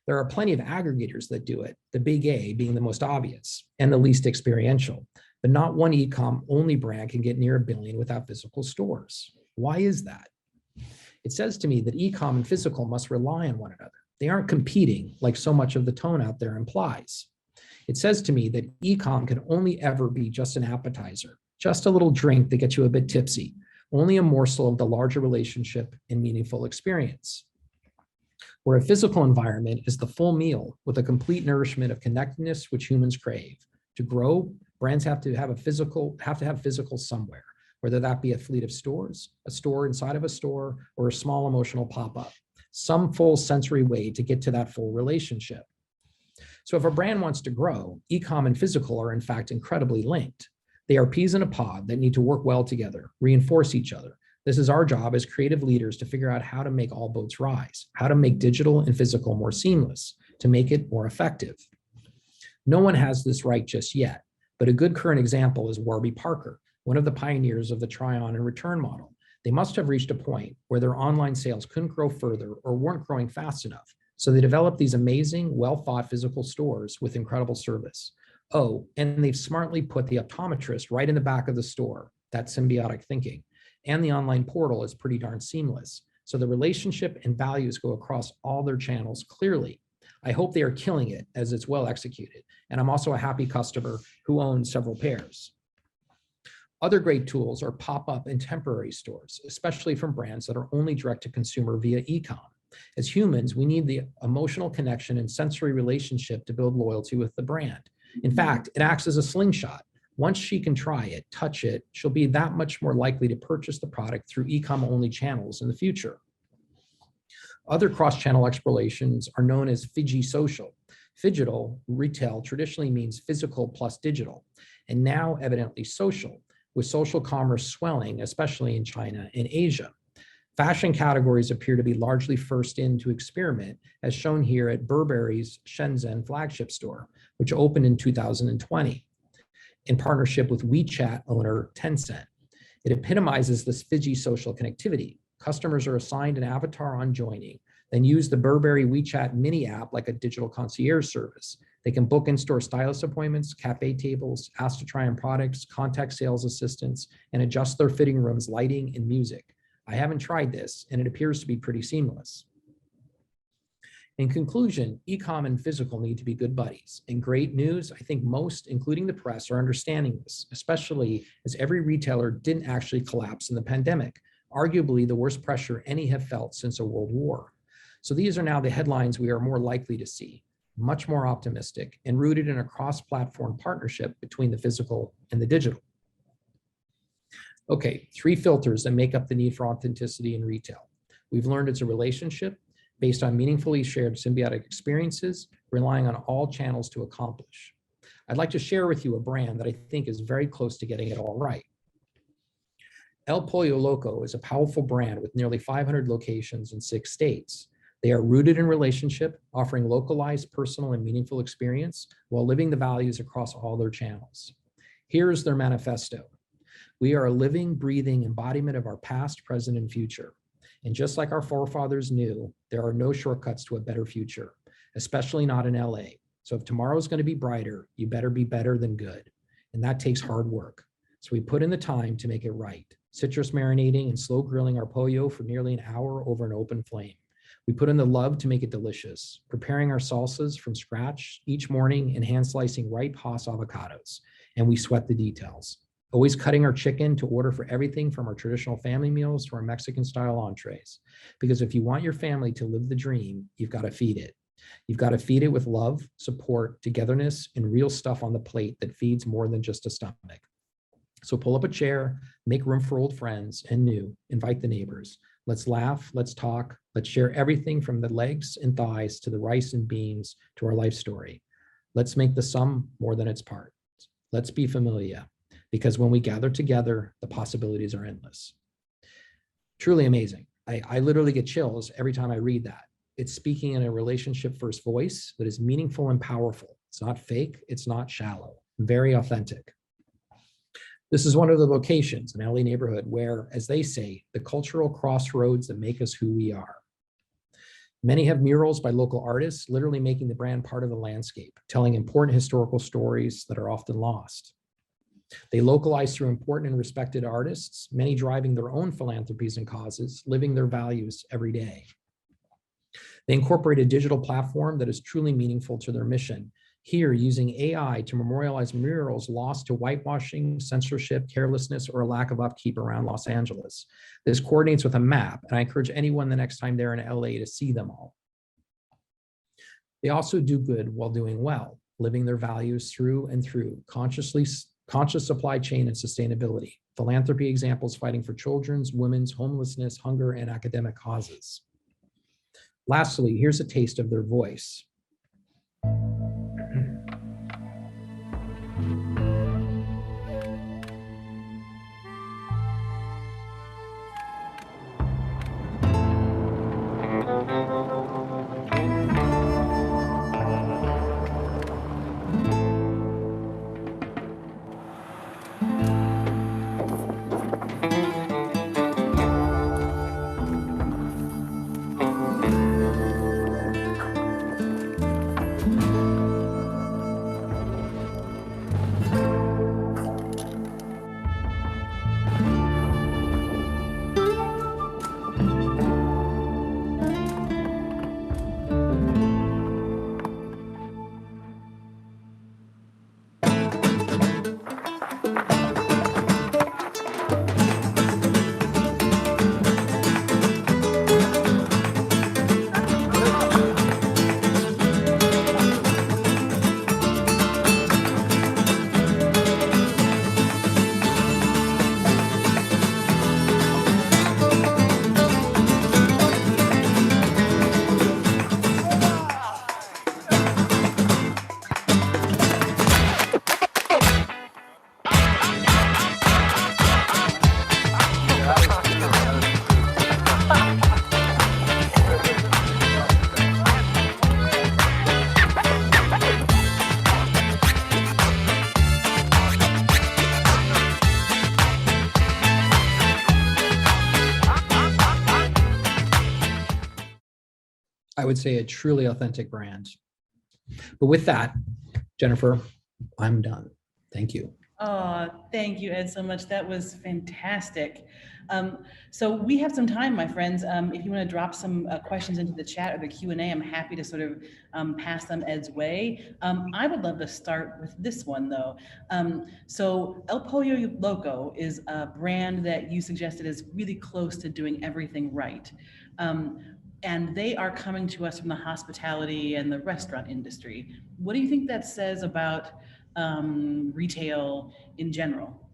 Speaker 2: There are plenty of aggregators that do it, the big A being the most obvious and the least experiential, but not one e-com only brand can get near $1 billion without physical stores. Why is that? It says to me that e-com and physical must rely on one another. They aren't competing like so much of the tone out there implies. It says to me that e-com can only ever be just an appetizer, just a little drink that gets you a bit tipsy, only a morsel of the larger relationship and meaningful experience. where a physical environment is the full meal with a complete nourishment of connectedness which humans crave. To grow, brands have to have physical somewhere, whether that be a fleet of stores, a store inside of a store, or a small emotional pop-up, some full sensory way to get to that full relationship. So if a brand wants to grow, e-com and physical are in fact incredibly linked. They are peas in a pod that need to work well together, reinforce each other. This is our job as creative leaders to figure out how to make all boats rise, how to make digital and physical more seamless, to make it more effective. No one has this right just yet, but a good current example is Warby Parker, one of the pioneers of the try-on and return model. They must have reached a point where their online sales couldn't grow further or weren't growing fast enough. So they developed these amazing, well-thought physical stores with incredible service. Oh, and they've smartly put the optometrist right in the back of the store. That's symbiotic thinking. And the online portal is pretty darn seamless. So the relationship and values go across all their channels clearly. I hope they are killing it as it's well executed. And I'm also a happy customer who owns several pairs. Other great tools are pop-up and temporary stores, especially from brands that are only direct to consumer via e-com. As humans, we need the emotional connection and sensory relationship to build loyalty with the brand. In fact, it acts as a slingshot. Once she can try it, touch it, she'll be that much more likely to purchase the product through e-com only channels in the future. Other cross-channel explorations are known as Fiji social. Phygital retail traditionally means physical plus digital, and now evidently social, with social commerce swelling, especially in China and Asia. Fashion categories appear to be largely first in to experiment, as shown here at Burberry's Shenzhen flagship store, which opened in 2020 in partnership with WeChat owner Tencent. It epitomizes this Fiji social connectivity. Customers are assigned an avatar on joining, then use the Burberry WeChat mini app like a digital concierge service. They can book in-store stylist appointments, cafe tables, ask to try on products, contact sales assistants, and adjust their fitting rooms, lighting, and music. I haven't tried this, and it appears to be pretty seamless. In conclusion, e-com and physical need to be good buddies. And great news, I think most, including the press, are understanding this, especially as every retailer didn't actually collapse in the pandemic, arguably the worst pressure any have felt since a world war. So these are now the headlines we are more likely to see, much more optimistic and rooted in a cross-platform partnership between the physical and the digital. Okay, 3 filters that make up the need for authenticity in retail. We've learned it's a relationship based on meaningfully shared symbiotic experiences, relying on all channels to accomplish. I'd like to share with you a brand that I think is very close to getting it all right. El Pollo Loco is a powerful brand with nearly 500 locations in 6 states. They are rooted in relationship, offering localized, personal, and meaningful experience while living the values across all their channels. Here's their manifesto. We are a living, breathing embodiment of our past, present, and future. And just like our forefathers knew, there are no shortcuts to a better future, especially not in LA. So if tomorrow is going to be brighter, you better be better than good. And that takes hard work. So we put in the time to make it right. Citrus marinating and slow grilling our pollo for nearly an hour over an open flame. We put in the love to make it delicious, preparing our salsas from scratch each morning and hand slicing ripe Hass avocados. And we sweat the details. Always cutting our chicken to order for everything from our traditional family meals to our Mexican style entrees. Because if you want your family to live the dream, you've got to feed it. You've got to feed it with love, support, togetherness, and real stuff on the plate that feeds more than just a stomach. So pull up a chair, make room for old friends and new, invite the neighbors. Let's laugh, let's talk, let's share everything from the legs and thighs to the rice and beans to our life story. Let's make the sum more than its parts. Let's be familia, because when we gather together, the possibilities are endless. Truly amazing. I literally get chills every time I read that. It's speaking in a relationship first voice that is meaningful and powerful. It's not fake, it's not shallow, very authentic. This is one of the locations in LA neighborhood where, as they say, the cultural crossroads that make us who we are. Many have murals by local artists, literally making the brand part of the landscape, telling important historical stories that are often lost. They localize through important and respected artists, many driving their own philanthropies and causes, living their values every day. They incorporate a digital platform that is truly meaningful to their mission, here using AI to memorialize murals lost to whitewashing, censorship, carelessness, or a lack of upkeep around Los Angeles. This coordinates with a map, and I encourage anyone the next time they're in LA to see them all. They also do good while doing well, living their values through and through, conscious supply chain and sustainability, philanthropy examples fighting for children's, women's, homelessness, hunger, and academic causes. Lastly, here's a taste of their voice. I would say a truly authentic brand. But with that, Jennifer, I'm done. Thank you.
Speaker 1: Oh, thank you, Ed, so much. That was fantastic. So we have some time, my friends. If you want to drop some questions into the chat or the Q&A, I'm happy to sort of pass them Ed's way. I would love to start with this one, though. So El Pollo Loco is a brand that you suggested is really close to doing everything right. And they are coming to us from the hospitality and the restaurant industry. What do you think that says about retail in general?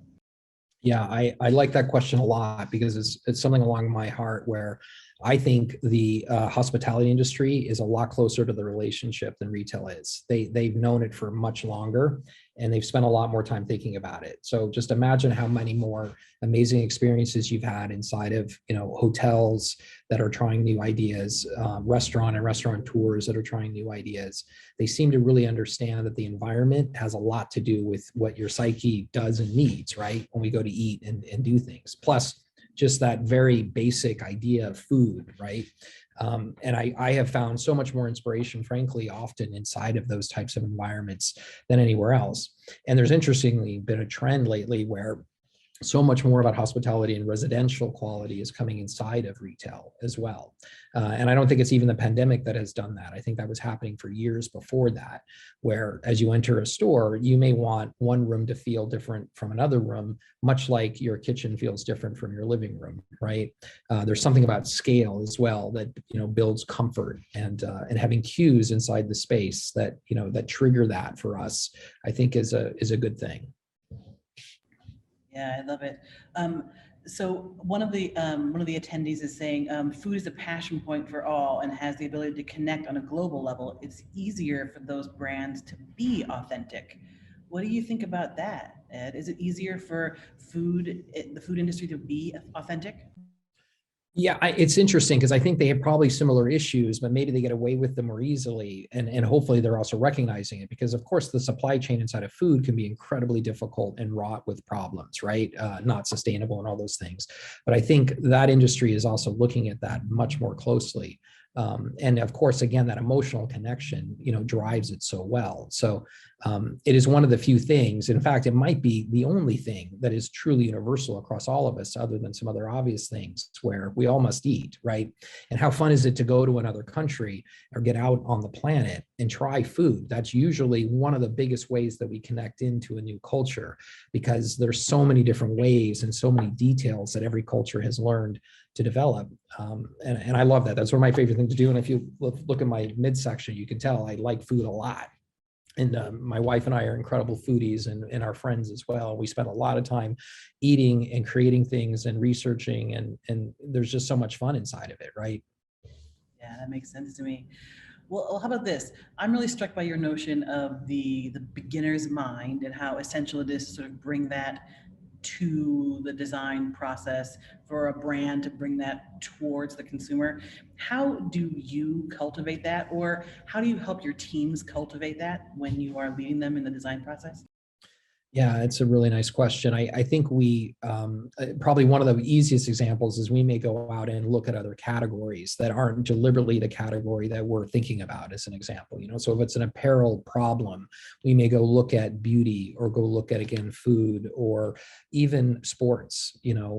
Speaker 2: Yeah, I like that question a lot because it's something along my heart where I think the hospitality industry is a lot closer to the relationship than retail is. They've known it for much longer and they've spent a lot more time thinking about it. So just imagine how many more amazing experiences you've had inside of, hotels that are trying new ideas, restaurant and restaurateurs that are trying new ideas. They seem to really understand that the environment has a lot to do with what your psyche does and needs, right? When we go to eat and do things. Plus, just that very basic idea of food, right? And I have found so much more inspiration, frankly, often inside of those types of environments than anywhere else. And there's interestingly been a trend lately where so much more about hospitality and residential quality is coming inside of retail as well. And I don't think it's even the pandemic that has done that. I think that was happening for years before that, where as you enter a store, you may want one room to feel different from another room, much like your kitchen feels different from your living room, right? There's something about scale as well that builds comfort, and having cues inside the space that that trigger that for us, I think is a good thing.
Speaker 1: Yeah, I love it. So one of the attendees is saying food is a passion point for all and has the ability to connect on a global level. It's easier for those brands to be authentic. What do you think about that, Ed? Is it easier for the food industry to be authentic?
Speaker 2: Yeah, it's interesting because I think they have probably similar issues, but maybe they get away with them more easily. And hopefully they're also recognizing it because, of course, the supply chain inside of food can be incredibly difficult and wrought with problems, right? Not sustainable and all those things. But I think that industry is also looking at that much more closely. And of course, again, that emotional connection, drives it so well. So It is one of the few things, in fact, it might be the only thing that is truly universal across all of us, other than some other obvious things where we all must eat, right? And how fun is it to go to another country or get out on the planet and try food? That's usually one of the biggest ways that we connect into a new culture, because there's so many different ways and so many details that every culture has learned to develop. And I love that. That's one of my favorite things to do. And if you look at my midsection, you can tell I like food a lot. And my wife and I are incredible foodies, and our friends as well. We spend a lot of time eating and creating things and researching, and there's just so much fun inside of it, right?
Speaker 1: Yeah, that makes sense to me. Well, how about this? I'm really struck by your notion of the beginner's mind and how essential it is to sort of bring that to the design process for a brand, to bring that towards the consumer. How do you cultivate that, or how do you help your teams cultivate that when you are leading them in the design process?
Speaker 2: Yeah, it's a really nice question. I think we probably one of the easiest examples is we may go out and look at other categories that aren't deliberately the category that we're thinking about, as an example. So if it's an apparel problem, we may go look at beauty, or go look at, again, food, or even sports,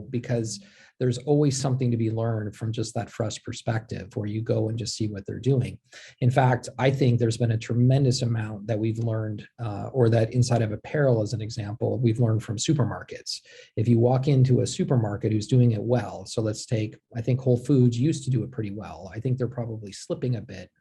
Speaker 2: because there's always something to be learned from just that fresh perspective where you go and just see what they're doing. In fact, I think there's been a tremendous amount that we've learned, or that inside of apparel, as an example, we've learned from supermarkets. If you walk into a supermarket who's doing it well, so let's take, I think Whole Foods used to do it pretty well. I think they're probably slipping a bit,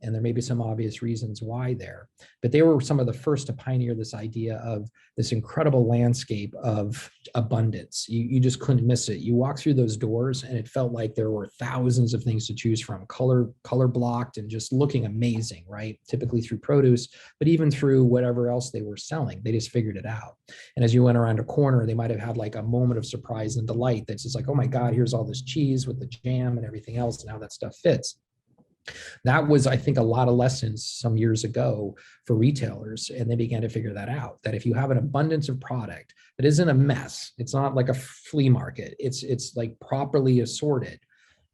Speaker 2: and there may be some obvious reasons why there, but they were some of the first to pioneer this idea of this incredible landscape of abundance. You just couldn't miss it. You walk through those doors and it felt like there were thousands of things to choose from, color blocked and just looking amazing, right? Typically through produce, but even through whatever else they were selling, they just figured it out. And as you went around a corner, they might have had like a moment of surprise and delight that's just like, oh my God, here's all this cheese with the jam and everything else, and how that stuff fits. That was, I think, a lot of lessons some years ago for retailers, and they began to figure that out, that if you have an abundance of product that isn't a mess, it's not like a flea market, it's like properly assorted,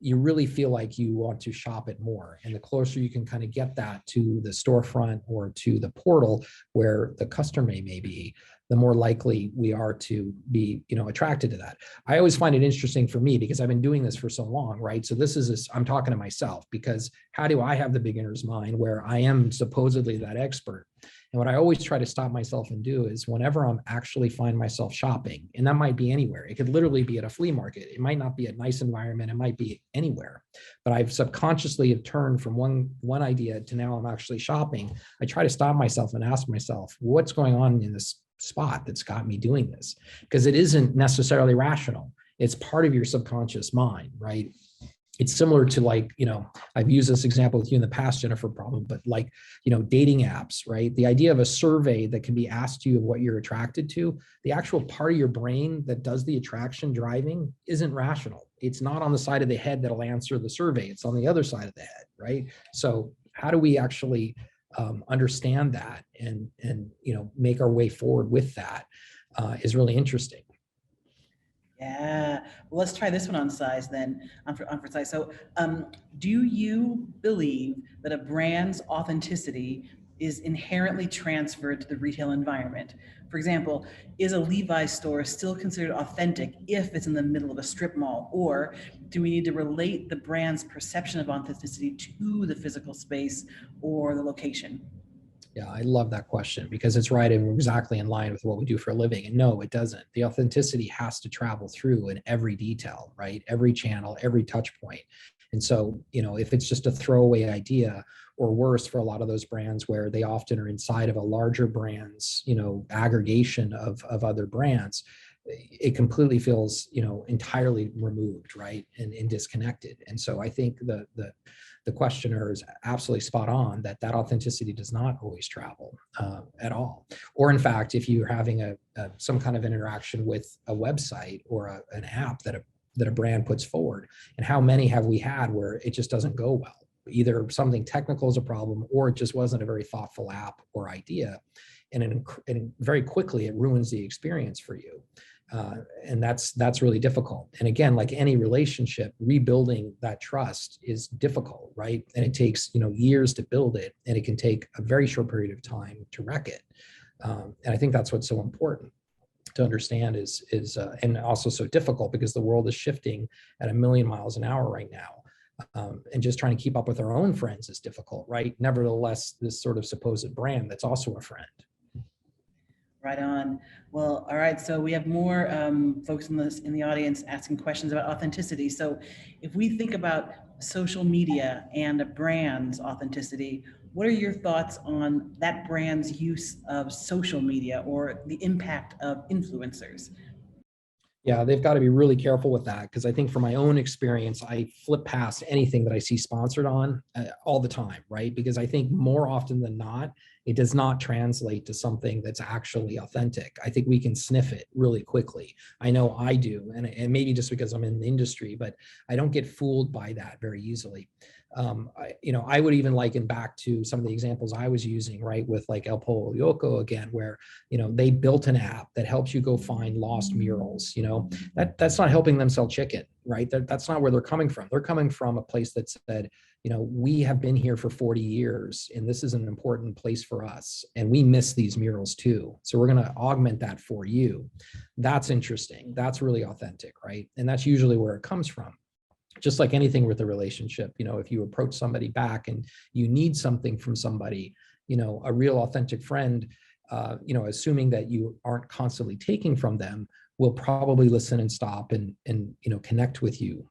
Speaker 2: you really feel like you want to shop it more. And the closer you can kind of get that to the storefront or to the portal where the customer may be, the more likely we are to be, attracted to that. I always find it interesting for me, because I've been doing this for so long, right? So this is, I'm talking to myself, because how do I have the beginner's mind where I am supposedly that expert? And what I always try to stop myself and do is, whenever I'm actually find myself shopping, and that might be anywhere, it could literally be at a flea market, it might not be a nice environment, it might be anywhere, but I've subconsciously have turned from one idea to now I'm actually shopping. I try to stop myself and ask myself, what's going on in this spot that's got me doing this? Because it isn't necessarily rational. It's part of your subconscious mind, right? It's similar to, like, I've used this example with you in the past, Jennifer, probably, but like, dating apps, right? The idea of a survey that can be asked you of what you're attracted to, the actual part of your brain that does the attraction driving isn't rational. It's not on the side of the head that'll answer the survey. It's on the other side of the head, right? So how do we actually understand that and make our way forward with that is really interesting.
Speaker 1: Yeah, well, let's try this one on size then, for size. So do you believe that a brand's authenticity is inherently transferred to the retail environment? For example, is a Levi's store still considered authentic if it's in the middle of a strip mall? Or do we need to relate the brand's perception of authenticity to the physical space or the location?
Speaker 2: Yeah, I love that question, because it's right and exactly in line with what we do for a living. And no, it doesn't. The authenticity has to travel through in every detail, right? Every channel, every touch point. And so, if it's just a throwaway idea, or worse for a lot of those brands where they often are inside of a larger brand's, aggregation of other brands, it completely feels, entirely removed, right? And disconnected. And so I think the questioner is absolutely spot on that authenticity does not always travel at all. Or in fact, if you're having some kind of interaction with a website or an app that a brand puts forward, and how many have we had where it just doesn't go well? Either something technical is a problem, or it just wasn't a very thoughtful app or idea. And very quickly, it ruins the experience for you. And that's really difficult. And again, like any relationship, rebuilding that trust is difficult, right? And it takes, years to build it, and it can take a very short period of time to wreck it. And I think that's what's so important to understand is and also so difficult because the world is shifting at 1,000,000 miles an hour right now. And just trying to keep up with our own friends is difficult, right? Nevertheless, this sort of supposed brand that's also a friend.
Speaker 1: Right on. Well, all right. So we have more folks in the audience asking questions about authenticity. So if we think about social media and a brand's authenticity, what are your thoughts on that brand's use of social media or the impact of influencers?
Speaker 2: Yeah, they've got to be really careful with that because I think from my own experience, I flip past anything that I see sponsored on all the time, right? Because I think more often than not, it does not translate to something that's actually authentic. I think we can sniff it really quickly. I know I do, and maybe just because I'm in the industry, but I don't get fooled by that very easily. I would even liken back to some of the examples I was using, right, with like El Pollo Loco again, where, they built an app that helps you go find lost murals. That's not helping them sell chicken, right? That's not where they're coming from. They're coming from a place that said, we have been here for 40 years and this is an important place for us. And we miss these murals too. So we're going to augment that for you. That's interesting. That's really authentic, right? And that's usually where it comes from. Just like anything with a relationship, if you approach somebody back and you need something from somebody, a real authentic friend, assuming that you aren't constantly taking from them, will probably listen and stop and connect with you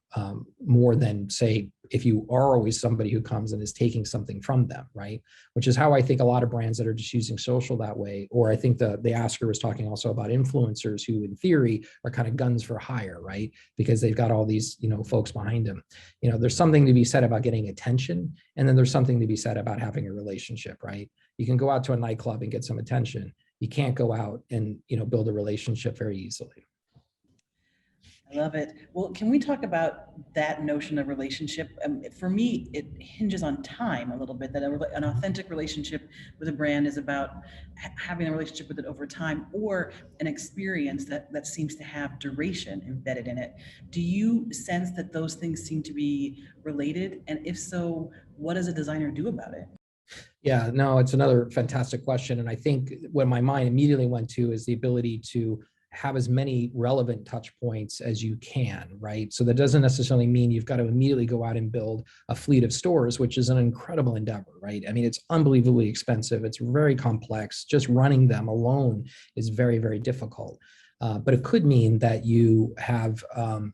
Speaker 2: more than, say, if you are always somebody who comes and is taking something from them, right? Which is how I think a lot of brands that are just using social that way, or I think the asker was talking also about influencers who in theory are kind of guns for hire, right? Because they've got all these, folks behind them. There's something to be said about getting attention, and then there's something to be said about having a relationship, right? You can go out to a nightclub and get some attention. You can't go out and, build a relationship very easily.
Speaker 1: I love it. Well, can we talk about that notion of relationship? For me, it hinges on time a little bit, that an authentic relationship with a brand is about having a relationship with it over time, or an experience that seems to have duration embedded in it. Do you sense that those things seem to be related? And if so, what does a designer do about it?
Speaker 2: Yeah, no, it's another fantastic question. And I think what my mind immediately went to is the ability to have as many relevant touch points as you can, right? So that doesn't necessarily mean you've got to immediately go out and build a fleet of stores, which is an incredible endeavor, right? I mean, it's unbelievably expensive. It's very complex. Just running them alone is very, very difficult. But it could mean that you have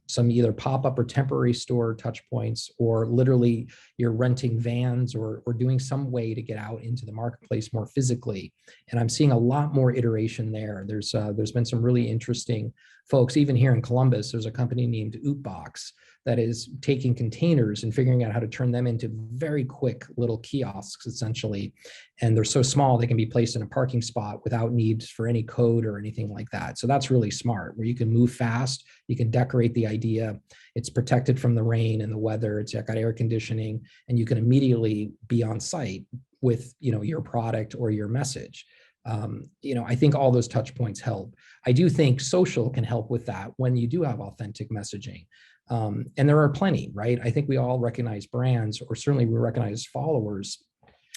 Speaker 2: some either pop-up or temporary store touch points, or literally you're renting vans or doing some way to get out into the marketplace more physically. And I'm seeing a lot more iteration there. There's been some really interesting folks, even here in Columbus. There's a company named Ootbox that is taking containers and figuring out how to turn them into very quick little kiosks, essentially. And they're so small, they can be placed in a parking spot without needs for any code or anything like that. So that's really smart, where you can move fast, you can decorate the idea, it's protected from the rain and the weather, it's got air conditioning, and you can immediately be on site with, your product or your message. I think all those touch points help. I do think social can help with that when you do have authentic messaging. And there are plenty, right? I think we all recognize brands, or certainly we recognize followers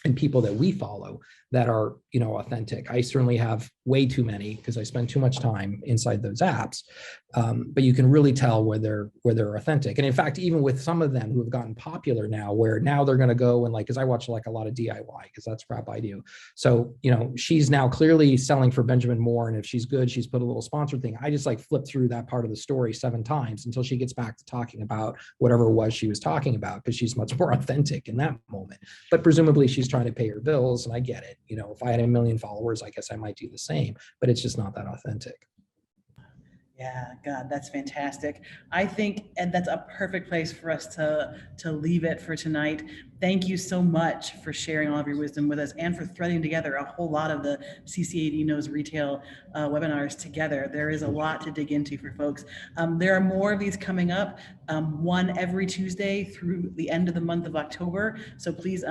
Speaker 2: and people that we follow that are, authentic. I certainly have way too many because I spend too much time inside those apps. But you can really tell where they're authentic. And in fact, even with some of them who have gotten popular now, where now they're going to go and because I watch a lot of DIY, because that's crap I do. So, she's now clearly selling for Benjamin Moore. And if she's good, she's put a little sponsored thing. I just flip through that part of the story 7 times until she gets back to talking about whatever it was she was talking about, because she's much more authentic in that moment. But presumably she's trying to pay her bills, and I get it. If I had 1 million followers, I guess I might do the same, but it's just not that authentic.
Speaker 1: Yeah, God, that's fantastic. I think, and that's a perfect place for us to leave it for tonight. Thank you so much for sharing all of your wisdom with us and for threading together a whole lot of the CCAD Knows Retail webinars together. There is a lot to dig into for folks. There are more of these coming up, one every Tuesday through the end of the month of October. So please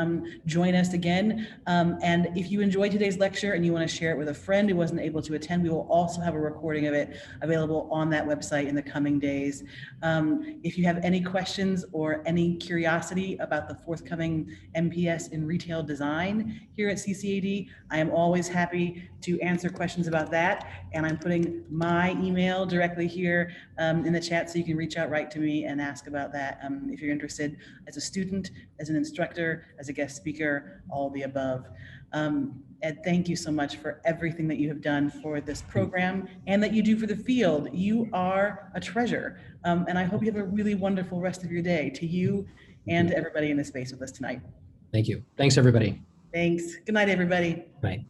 Speaker 1: join us again. And if you enjoyed today's lecture and you want to share it with a friend who wasn't able to attend, we will also have a recording of it available on that website in the coming days. If you have any questions or any curiosity about the forthcoming MPS in retail design here at CCAD, I am always happy to answer questions about that. And I'm putting my email directly here in the chat so you can reach out right to me and ask about that if you're interested as a student, as an instructor, as a guest speaker, all the above. Ed, thank you so much for everything that you have done for this program and that you do for the field. You are a treasure. And I hope you have a really wonderful rest of your day, to you and to everybody in the space with us tonight.
Speaker 2: Thank you. Thanks, everybody.
Speaker 1: Thanks. Good night, everybody.
Speaker 2: Bye.